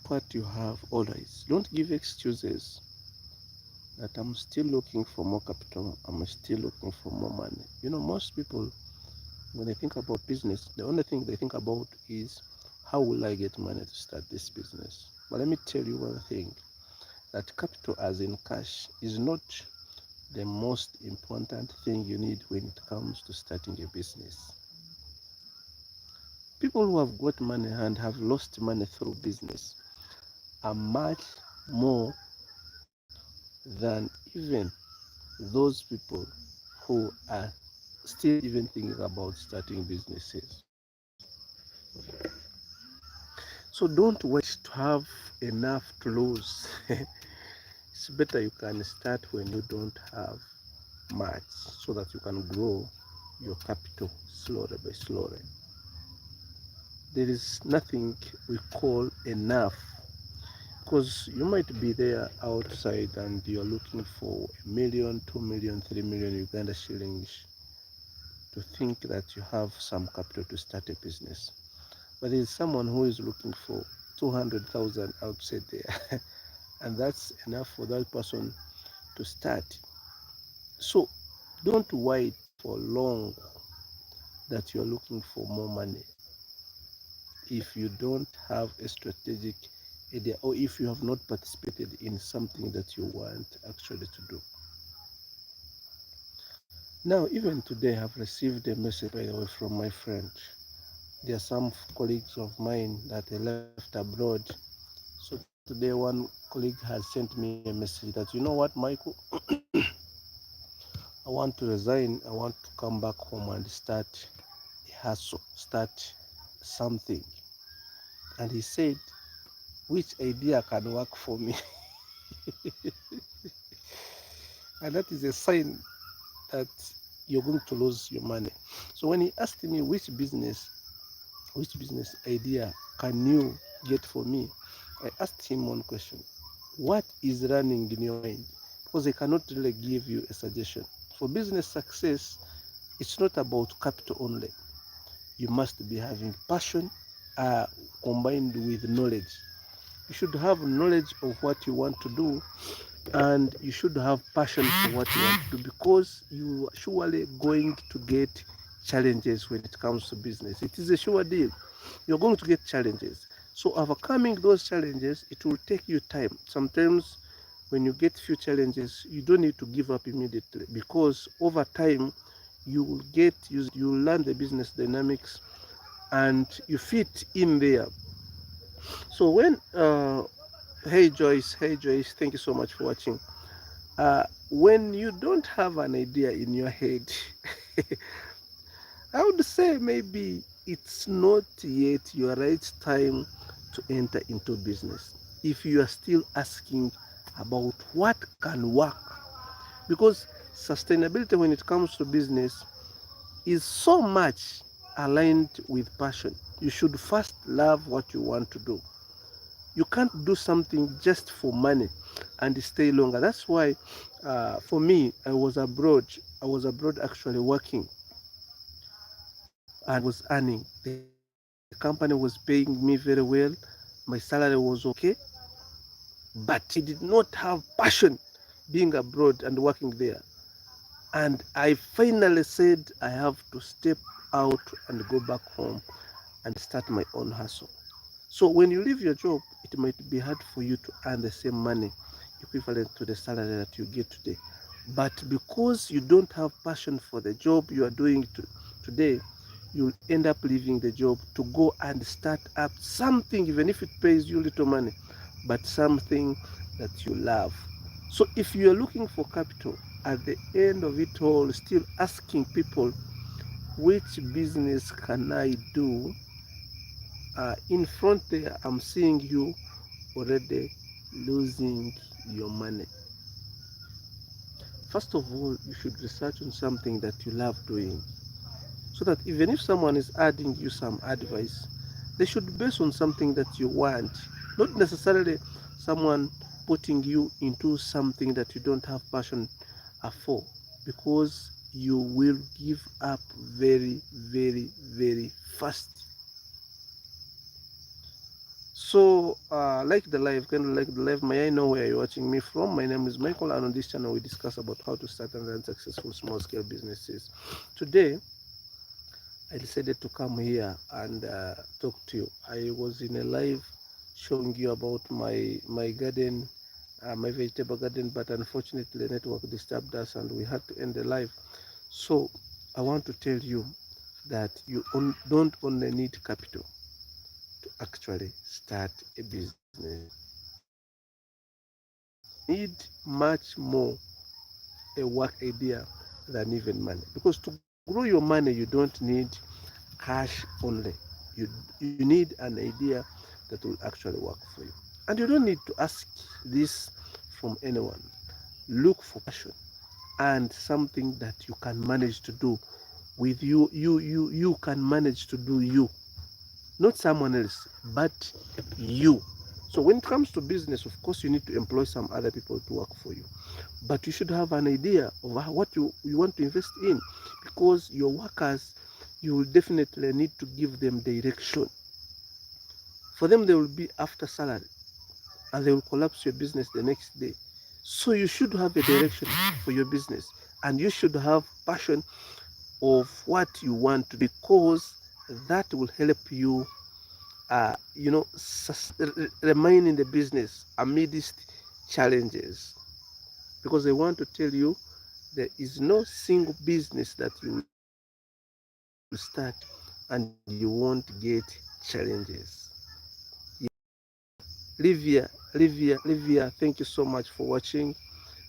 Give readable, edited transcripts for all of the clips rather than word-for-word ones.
what you have always. Don't give excuses that I'm still looking for more capital, I'm still looking for more money. Most people, when they think about business, the only thing they think about is how will I get money to start this business? But let me tell you one thing, that capital as in cash is not the most important thing you need when it comes to starting a business. People who have got money and have lost money through business are much more than even those people who are still even thinking about starting businesses. So don't wait to have enough to lose. It's better you can start when you don't have much so that you can grow your capital slowly by slowly. There is nothing we call enough, because you might be there outside and you're looking for 1 million, 2 million, 3 million Uganda shillings to think that you have some capital to start a business. But there is someone who is looking for 200,000 outside there, and that's enough for that person to start. So don't wait for long that you're looking for more money if you don't have a strategic idea, or if you have not participated in something that you want actually to do. Now, even today, I've received a message, by the way, from my friend. There are some colleagues of mine that they left abroad. So today, one colleague has sent me a message that, you know what, Michael, I want to resign. I want to come back home and start a hustle, start something. And he said, which idea can work for me? And that is a sign that you're going to lose your money. So when he asked me which business idea can you get for me, I asked him one question: what is running in your mind? Because I cannot really give you a suggestion. For business success, it's not about capital only. You must be having passion uh, combined with knowledge. You should have knowledge of what you want to do, and you should have passion for what you want to do, because you are surely going to get challenges when it comes to business. It is a sure deal. You're going to get challenges. So overcoming those challenges, it will take you time. Sometimes when you get few challenges, you don't need to give up immediately, because over time you will get used, you will learn the business dynamics and you fit in there. So when hey Joyce, thank you so much for watching. When you don't have an idea in your head, I would say maybe it's not yet your right time to enter into business. If you are still asking about what can work, because sustainability when it comes to business is so much aligned with passion. You should first love what you want to do. You can't do something just for money and stay longer. That's why, for me, I was abroad actually working and was earning. The company was paying me very well. My salary was okay, but I did not have passion being abroad and working there. And I finally said I have to step out and go back home and start my own hustle. So when you leave your job, it might be hard for you to earn the same money equivalent to the salary that you get today. But because you don't have passion for the job you are doing today, you'll end up leaving the job to go and start up something, even if it pays you little money, but something that you love. So if you are looking for capital, at the end of it all, still asking people, which business can I do? In front there, I'm seeing you already losing your money. First of all, you should research on something that you love doing, so that even if someone is adding you some advice, they should base on something that you want, not necessarily someone putting you into something that you don't have passion for, because you will give up very, very, very fast. So, like the live, kind of like the live, may I know where you're watching me from? My name is Michael, and on this channel, we discuss about how to start and run successful small-scale businesses. Today, I decided to come here and talk to you. I was in a live showing you about my garden, my vegetable garden, but unfortunately, the network disturbed us, and we had to end the live. So, I want to tell you that you don't only need capital to actually start a business. You need much more a work idea than even money. Because to grow your money, you don't need cash only. You, you need an idea that will actually work for you. And you don't need to ask this from anyone. Look for passion and something that you can manage to do with you can manage to do you, not someone else, but you. So when it comes to business, of course, you need to employ some other people to work for you. But you should have an idea of what you want to invest in, because your workers, you will definitely need to give them direction. For them, they will be after salary and they will collapse your business the next day. So you should have a direction for your business, and you should have passion of what you want to do, because that will help you remain in the business amidst challenges. Because I want to tell you, there is no single business that you will start and you won't get challenges. Livia, thank you so much for watching.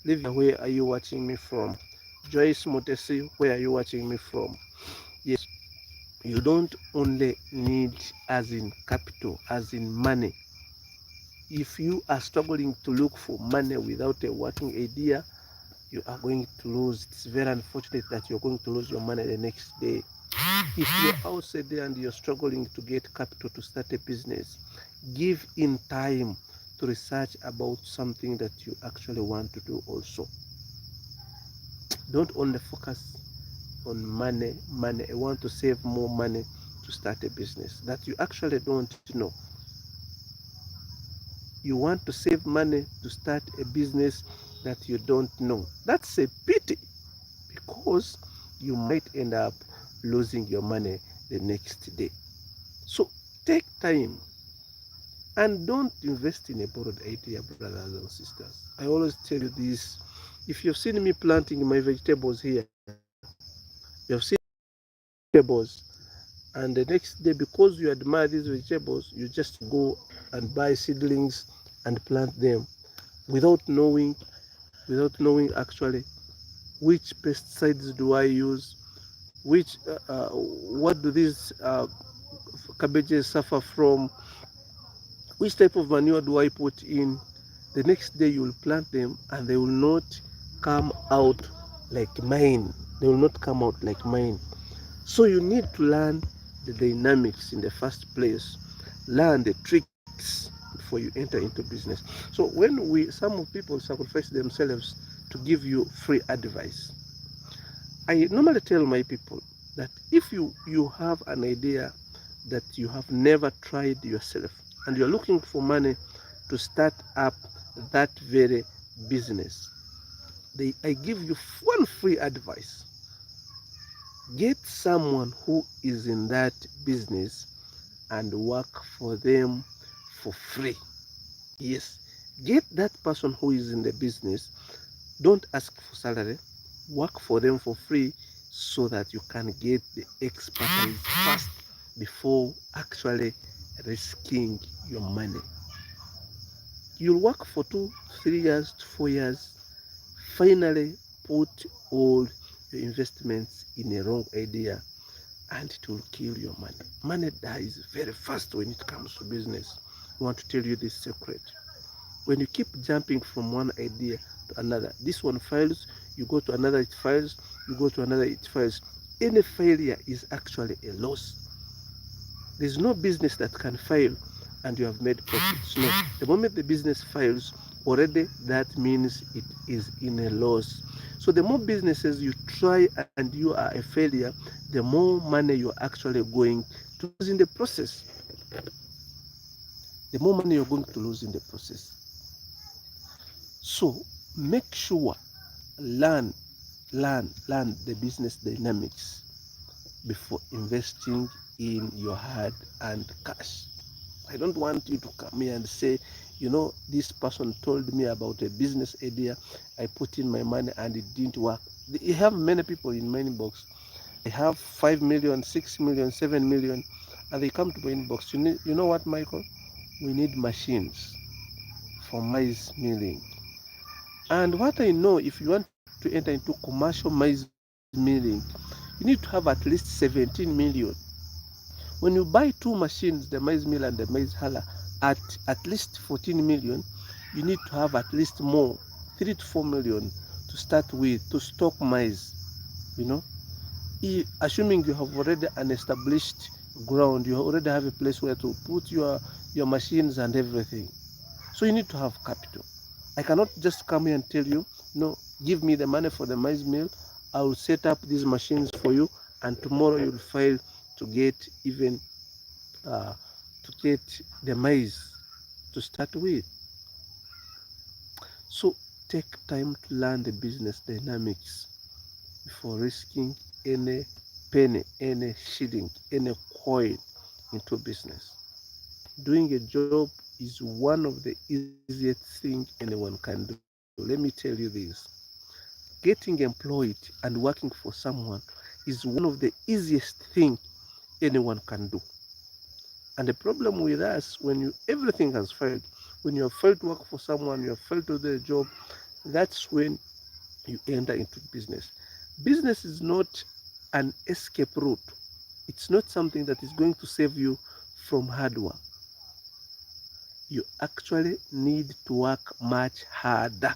Livia, where are you watching me from? Joyce Motesi, where are you watching me from? Yes, you don't only need as in capital, as in money. If you are struggling to look for money without a working idea, you are going to lose. It's very unfortunate that you're going to lose your money the next day. If you're outside there and you're struggling to get capital to start a business, give in time to research about something that you actually want to do also. Don't only focus on money. I want to save more money to start a business that you actually don't know. You want to save money to start a business that you don't know. That's a pity, because you might end up losing your money the next day. So take time and don't invest in a borrowed idea, brothers and sisters. I always tell you this. If you've seen me planting my vegetables here, you've seen vegetables, and the next day, because you admire these vegetables, you just go and buy seedlings and plant them without knowing actually which pesticides do I use, which what do these cabbages suffer from, which type of manure do I put in. The next day you will plant them and they will not come out like mine. They will not come out like mine. So you need to learn the dynamics in the first place, learn the tricks before you enter into business. So when some people sacrifice themselves to give you free advice, I normally tell my people that if you have an idea that you have never tried yourself and you're looking for money to start up that very business, I give you one free advice. Get someone who is in that business and work for them for free. Yes, get that person who is in the business. Don't ask for salary. Work for them for free so that you can get the expertise first before actually risking your money. You'll work for 2, 3 years to 4 years, finally put all your investments in a wrong idea, and it will kill your money. Money dies very fast when it comes to business. I want to tell you this secret. When you keep jumping from one idea to another, this one fails, you go to another, it fails, you go to another, it fails. Any failure is actually a loss. There's no business that can fail and you have made profits. No. The moment the business fails, already that means it is in a loss. So the more businesses you try and you are a failure, the more money you're actually going to lose in the process. the more money you're going to lose in the process. So make sure learn the business dynamics before investing in your hard-earned cash. I don't want you to come here and say, this person told me about a business idea. I put in my money and it didn't work. You have many people in my inbox. They have 5 million, 6 million, 7 million, and they come to my inbox. You know what, Michael? We need machines for maize milling. And what I know, if you want to enter into commercial maize milling, you need to have at least 17 million. When you buy two machines, the maize mill and the maize huller, at least 14 million, you need to have at least more, 3 to 4 million to start with, to stock maize. Assuming you have already an established ground, you already have a place where to put your machines and everything. So you need to have capital. I cannot just come here and tell you, no, give me the money for the maize mill, I will set up these machines for you, and tomorrow you'll fail to get even to get the maize to start with. So take time to learn the business dynamics before risking any penny, any shilling, any coin into business. Doing a job is one of the easiest things anyone can do. Let me tell you this. Getting employed and working for someone is one of the easiest things anyone can do. And the problem with us, everything has failed, when you have failed to work for someone, you have failed to do a job, that's when you enter into business. Business is not an escape route. It's not something that is going to save you from hard work. You actually need to work much harder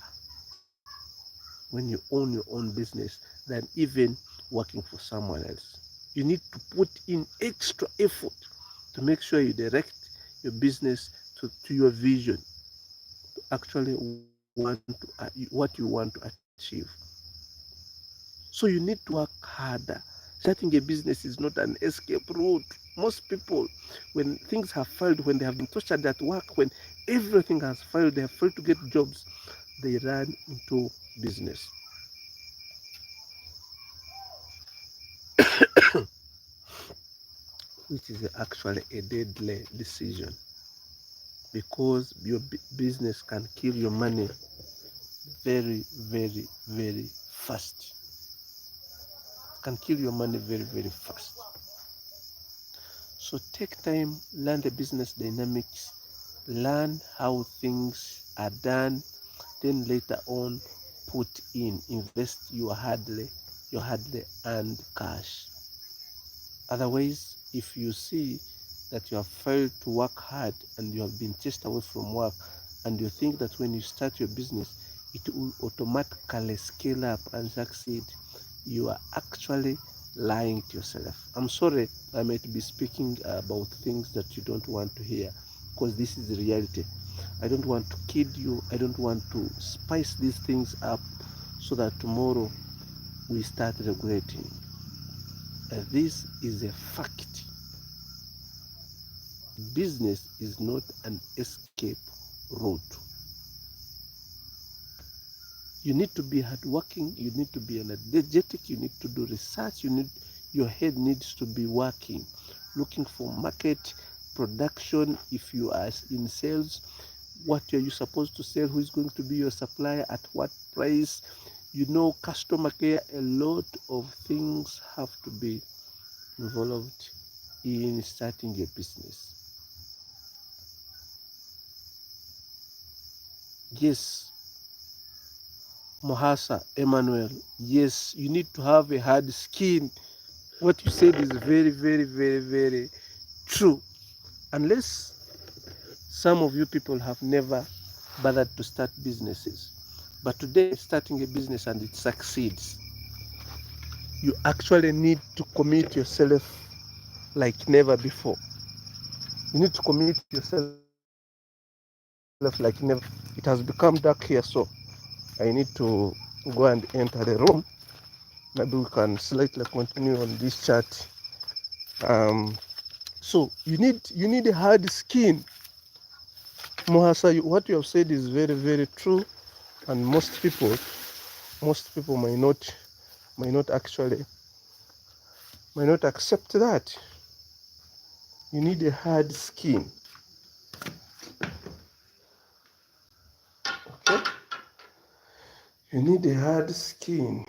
when you own your own business than even working for someone else. You need to put in extra effort to make sure you direct your business to your vision, to actually what you want to achieve. So you need to work harder. Starting a business is not an escape route. Most people, when things have failed, when they have been tortured at work, when everything has failed, they have failed to get jobs, they run into business. Which is actually a deadly decision, because your business can kill your money very, very, very fast. Can kill your money very, very fast. So take time, learn the business dynamics, learn how things are done, then later on invest your hardly earned cash. Otherwise, if you see that you have failed to work hard and you have been chased away from work, and you think that when you start your business it will automatically scale up and succeed, you are actually lying to yourself. I'm sorry, I might be speaking about things that you don't want to hear, because this is the reality. I don't want to kid you. I don't want to spice these things up so that tomorrow we start regretting. This is a fact. Business is not an escape route. You need to be hardworking, you need to be energetic, you need to do research, your head needs to be working, looking for market, production. If you are in sales, what are you supposed to sell, who is going to be your supplier, at what price, customer care. A lot of things have to be involved in starting a business. Yes, Mohasa Emmanuel, yes, you need to have a hard skin. What you said is very, very, very, very true. Unless some of you people have never bothered to start businesses, but today starting a business and it succeeds, you actually need to commit yourself like never before. You need to commit yourself like never before. It has become dark here, so I need to go and enter the room. Maybe we can slightly continue on this chat. um, so you need a hard skin. Mohasa, what you have said is very, very true, and most people might not actually might not accept that. You need a hard skin. Okay? You need a hard skin.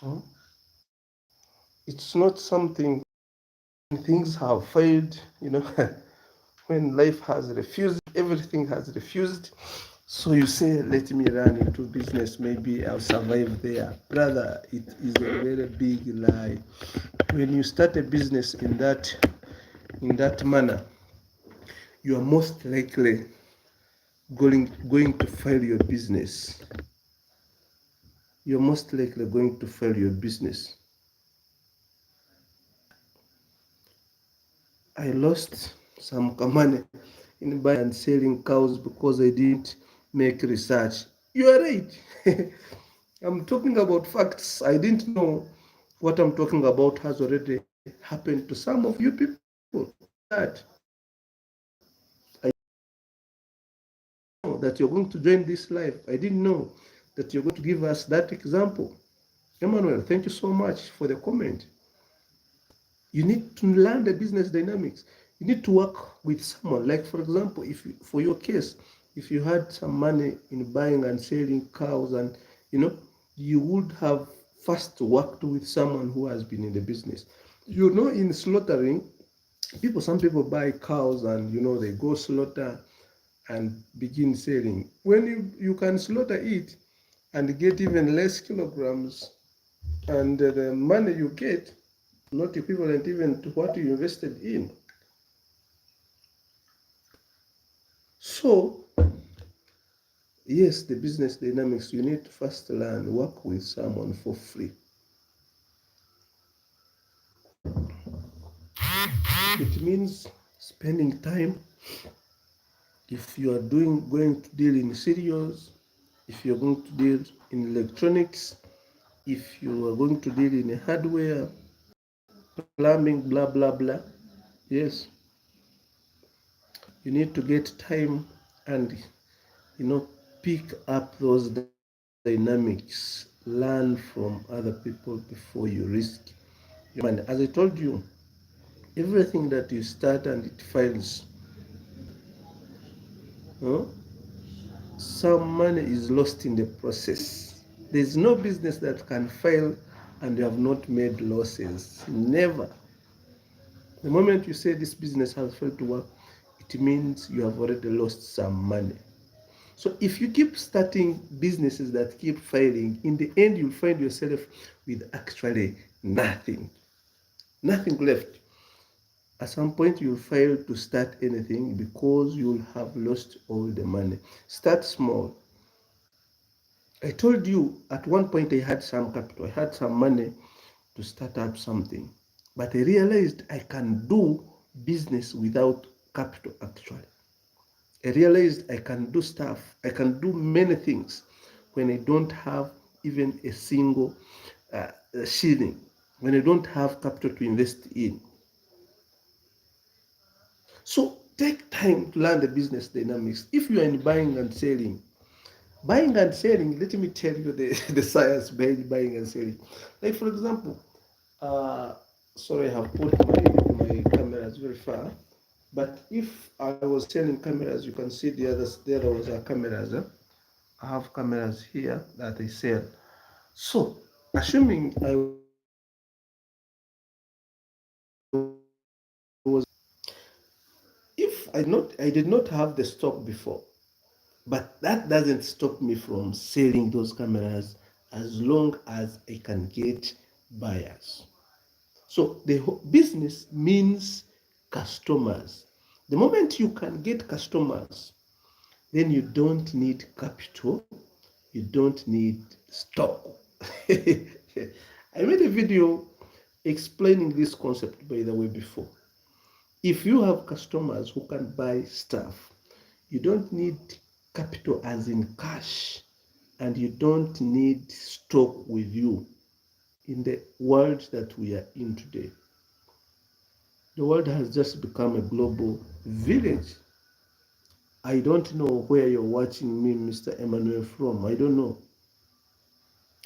Hmm? It's not something when things have failed, when life has refused, everything has refused. So you say, let me run into business, maybe I'll survive there. Brother, it is a very big lie. When you start a business in that manner, you are most likely going to fail your business. You're most likely going to fail your business. I lost some money in buying and selling cows because I didn't make research. You are right. I'm talking about facts. I didn't know what I'm talking about has already happened to some of you people. That I know that you're going to join this live. I didn't know that you're going to give us that example. Emmanuel, thank you so much for the comment. You need to learn the business dynamics. You need to work with someone. Like, for example, for your case, if you had some money in buying and selling cows, and you would have first worked with someone who has been in the business. In slaughtering, some people buy cows and they go slaughter and begin selling. When you can slaughter it and get even less kilograms, and the money you get not equivalent even to what you invested in. So, yes, the business dynamics, you need to first learn, work with someone for free. It means spending time. If you are going to deal in cereals, if you're going to deal in electronics, if you are going to deal in hardware, plumbing, blah, blah, blah, yes, you need to get time and pick up those dynamics, learn from other people before you risk your money. As I told you, everything that you start and it fails, huh? Some money is lost in the process. There's no business that can fail and you have not made losses. Never. The moment you say this business has failed to work, it means you have already lost some money. So if you keep starting businesses that keep failing, in the end you'll find yourself with actually nothing left. At some point you'll fail to start anything because you'll have lost all the money. Start small. I told you at one point I had some capital, I had some money to start up something, but I realized I can do business without capital actually. I realized I can do stuff, I can do many things when I don't have even a single shilling, when I don't have capital to invest in. So take time to learn the business dynamics. If you are in buying and selling, let me tell you the science behind buying and selling. Like, for example, sorry, I have put my cameras very far. But if I was selling cameras, you can see the other ones are cameras. I have cameras here that I sell. So, assuming I did not have the stock before, but that doesn't stop me from selling those cameras as long as I can get buyers. So the business means customers. The moment you can get customers, then you don't need capital, you don't need stock. I made a video explaining this concept, by the way, before. If you have customers who can buy stuff, you don't need capital as in cash, and you don't need stock with you in the world that we are in today. The world has just become a global village. I don't know where you're watching me, Mr. Emmanuel, from. I don't know.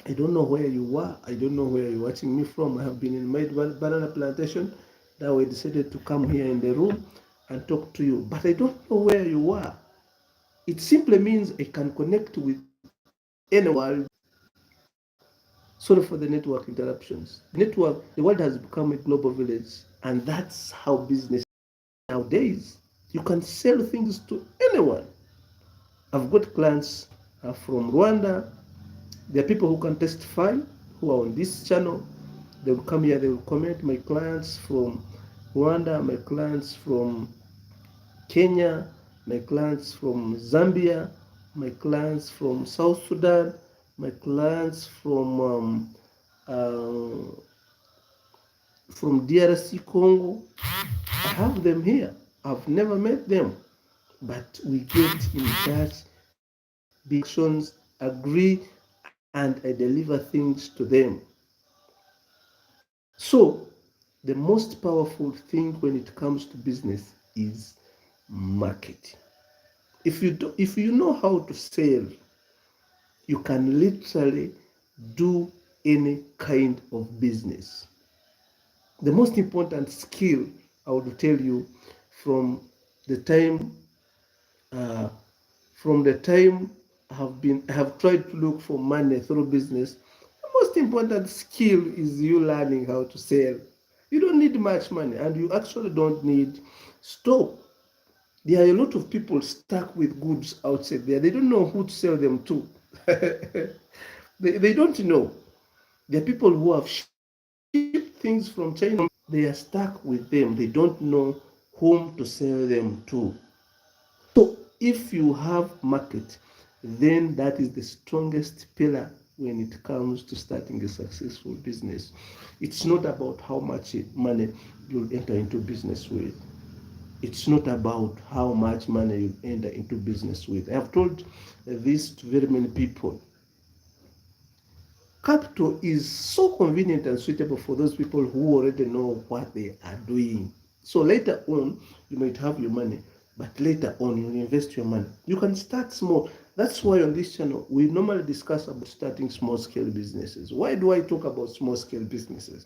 I don't know where you are. I don't know where you're watching me from. I have been in my banana plantation. That we decided to come here in the room and talk to you. But I don't know where you are. It simply means I can connect with anyone. Sorry for the network interruptions. The world has become a global village, and that's how business nowadays. You can sell things to anyone. I've got clients from Rwanda. There are people who can testify who are on this channel. They will come here, they will comment. My clients from Rwanda, my clients from Kenya, my clients from Zambia, my clients from South Sudan, my clients uh, from DRC Congo. I have them here. I've never met them, but we get in touch, actions, agree, and I deliver things to them. So, the most powerful thing when it comes to business is marketing. If you know how to sell, you can literally do any kind of business. The most important skill I would tell you from the time uh, I have tried to look for money through business, the most important skill is you learning how to sell. You don't need much money, and you actually don't need stock. There are a lot of people stuck with goods outside there. They don't know who to sell them to. They don't know. There are people who have shipped things from China. They are stuck with them. They don't know whom to sell them to. So if you have market, then that is the strongest pillar when it comes to starting a successful business. It's not about how much money you'll enter into business with. It's not about how much money you enter into business with. I have told this to very many people. Capital is so convenient and suitable for those people who already know what they are doing. So later on, you might have your money, but later on, you'll invest your money. You can start small. That's why on this channel, we normally discuss about starting small scale businesses. Why do I talk about small scale businesses?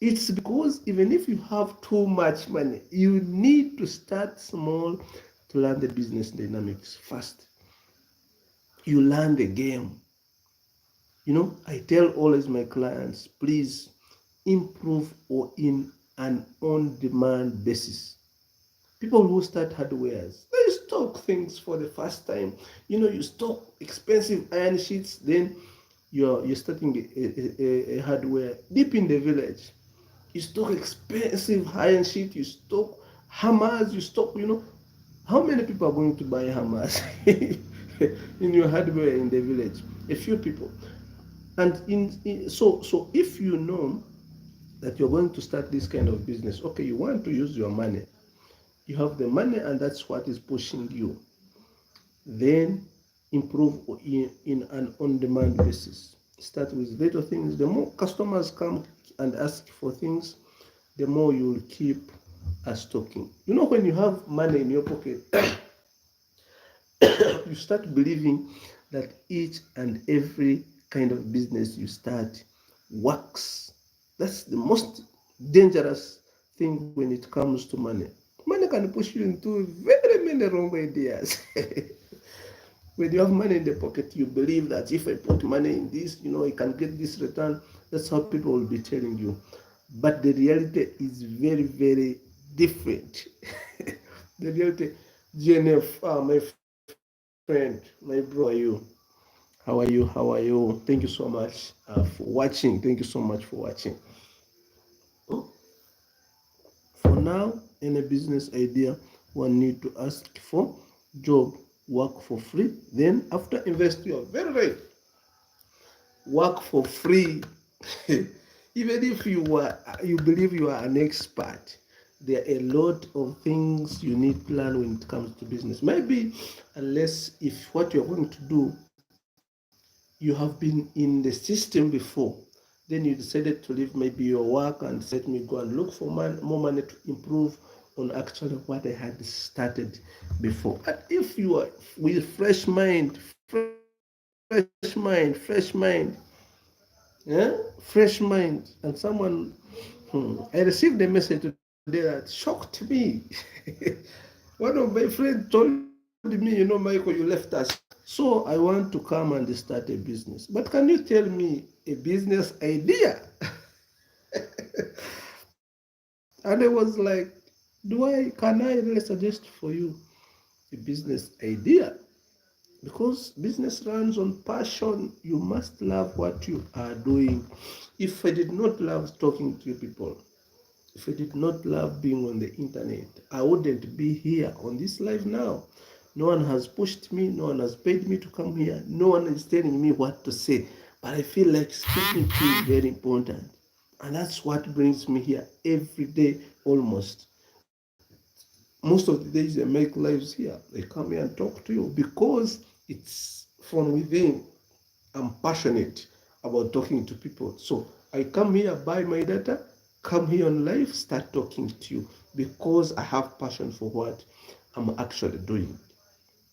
It's because even if you have too much money, you need to start small to learn the business dynamics first. You learn the game. I tell always my clients, please improve or in an on-demand basis. People who start hardwares, they stock things for the first time. You stock expensive iron sheets, then you're starting a hardware deep in the village. You stock expensive iron sheet, you stock hammers, you stock, how many people are going to buy hammers in your hardware in the village? A few people. And so if you know that you're going to start this kind of business, okay, you want to use your money, you have the money, and that's what is pushing you, then improve in an on-demand basis. Start with little things. The more customers come and ask for things, the more you'll keep stocking. When you have money in your pocket, you start believing that each and every kind of business you start works. That's the most dangerous thing when it comes to money. Money can push you into very many wrong ideas. When you have money in the pocket, you believe that if I put money in this, I can get this return. That's how people will be telling you. But the reality is very, very different. The reality, GNF, my friend, my bro, how are you? How are you? How are you? Thank you so much for watching. Thank you so much for watching. For now, any business idea one need to ask for job, work for free. Then after invest, you are very right. Work for free. Even if you believe you are an expert, there are a lot of things you need to learn when it comes to business. Maybe unless if what you're going to do, you have been in the system before, Then you decided to leave maybe your work and let me go and look for more money to improve on actually what I had started before. And if you are with fresh mind, and someone, I received a message today that shocked me. One of my friends told me, Michael, you left us. So I want to come and start a business. But can you tell me a business idea? And I was like, can I really suggest for you a business idea? Because business runs on passion. You must love what you are doing. If I did not love talking to people, if I did not love being on the internet, I wouldn't be here on this live now. No one has pushed me, no one has paid me to come here, no one is telling me what to say. But I feel like speaking to you is very important. And that's what brings me here every day almost. Most of the days I make lives here. I come here and talk to you because it's from within. I'm passionate about talking to people. So I come here, buy my data, come here on live, start talking to you because I have passion for what I'm actually doing.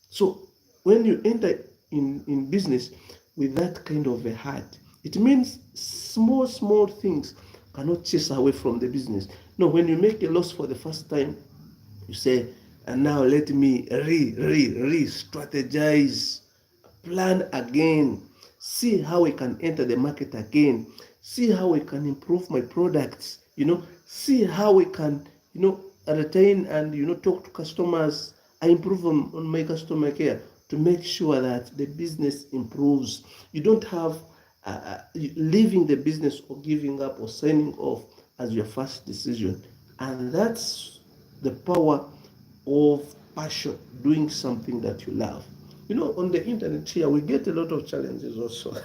So when you enter in business with that kind of a heart, it means small things cannot chase away from the business. No, when you make a loss for the first time, you say, and now let me strategize, plan again, see how we can enter the market again, see how we can improve my products, see how we can, retain and, talk to customers. I improve on my customer care to make sure that the business improves. You don't have leaving the business or giving up or signing off as your first decision. And that's the power of passion, doing something that you love. On the internet here, we get a lot of challenges also.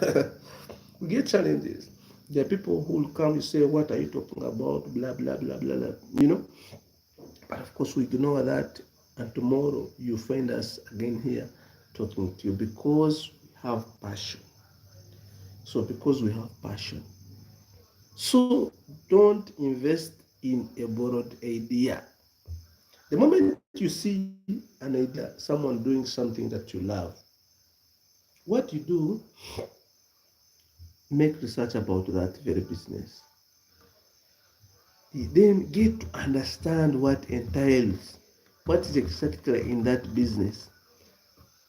We get challenges. There are people who will come and say, what are you talking about? Blah, blah, blah, blah, blah. But of course, we ignore that. And tomorrow, you find us again here talking to you because we have passion. Because we have passion. So don't invest in a borrowed idea. The moment you see an idea, someone doing something that you love, what you do, make research about that very business. You then get to understand what entails, what is exactly in that business.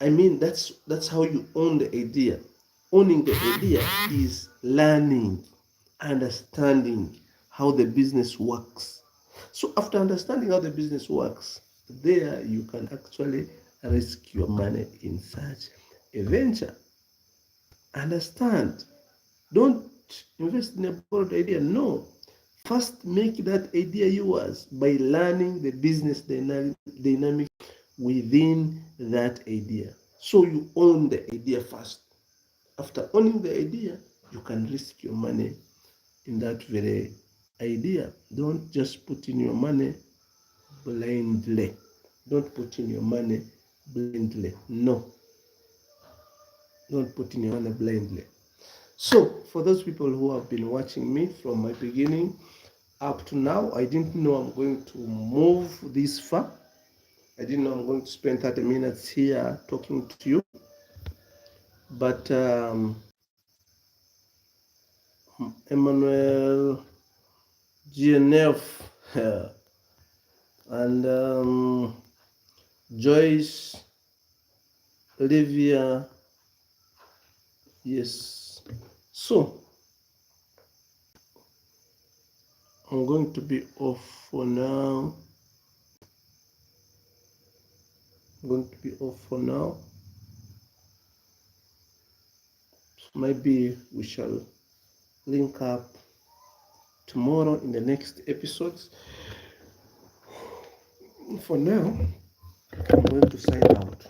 I mean, that's how you own the idea. Owning the idea is learning, understanding how the business works. So after understanding how the business works, there you can actually risk your money in such a venture. Understand. Don't invest in a borrowed idea. No. First, make that idea yours by learning the business dynamics within that idea. So you own the idea first. After owning the idea, you can risk your money in that very idea. Don't just put in your money blindly. Don't put in your money blindly. No. Don't put in your money blindly. So, for those people who have been watching me from my beginning up to now, I didn't know I'm going to move this far. I didn't know I'm going to spend 30 minutes here talking to you. But Emmanuel, GNF, and Joyce, Olivia, yes. So, I'm going to be off for now. So maybe we shall link up tomorrow in the next episodes. For now, I'm going to sign out.